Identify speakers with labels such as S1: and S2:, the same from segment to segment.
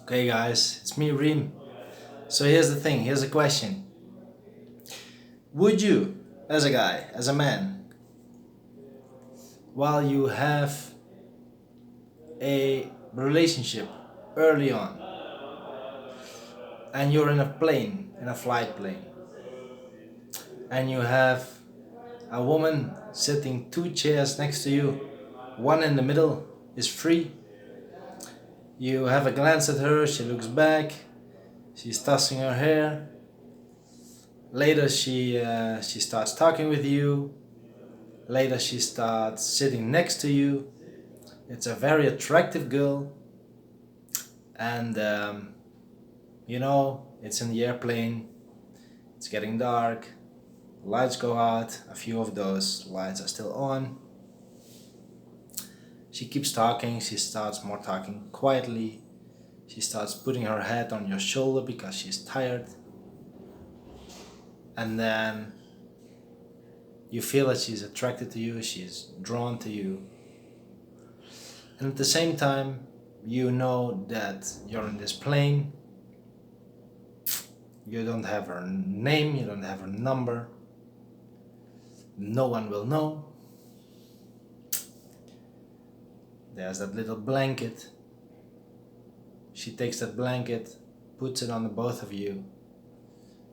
S1: Okay guys, it's me Reem. So here's the thing, here's a question. Would you, as a guy, as a man, while you have a relationship early on and you're in a plane, in a flight plane, and you have a woman sitting two chairs next to you, one in the middle is free, you have a glance at her, she looks back, she's tossing her hair, later she starts talking with you. Later she starts sitting next to you. It's a very attractive girl. And it's in the airplane. It's getting dark. Lights go out. A few of those lights are still on. She keeps talking. She starts more talking quietly. She starts putting her head on your shoulder because she's tired. And then you feel that she's attracted to you, she's drawn to you. And at the same time, you know that you're in this plane. You don't have her name, you don't have her number. No one will know. There's that little blanket. She takes that blanket, puts it on the both of you.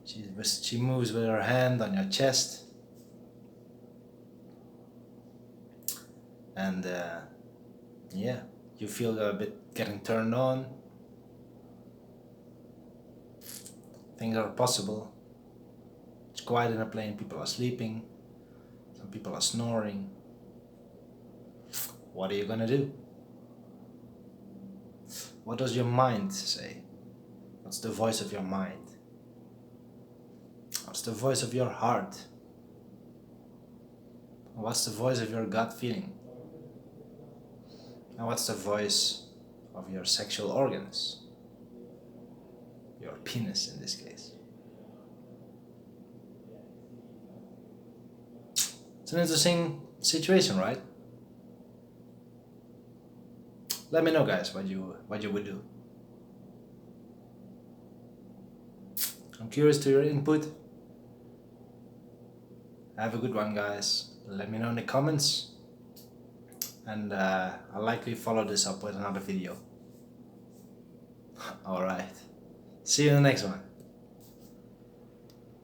S1: She moves with her hand on your chest. And you feel a bit getting turned on. Things are possible. It's quiet in a plane, people are sleeping, some people are snoring. What are you gonna do? What does your mind say? What's the voice of your mind? What's the voice of your heart? What's the voice of your gut feeling? And what's the voice of your sexual organs? Your penis in this case. It's an interesting situation, right? Let me know guys what you would do. I'm curious to your input. Have a good one guys. Let me know in the comments. And I'll likely follow this up with another video. Alright. See you in the next one.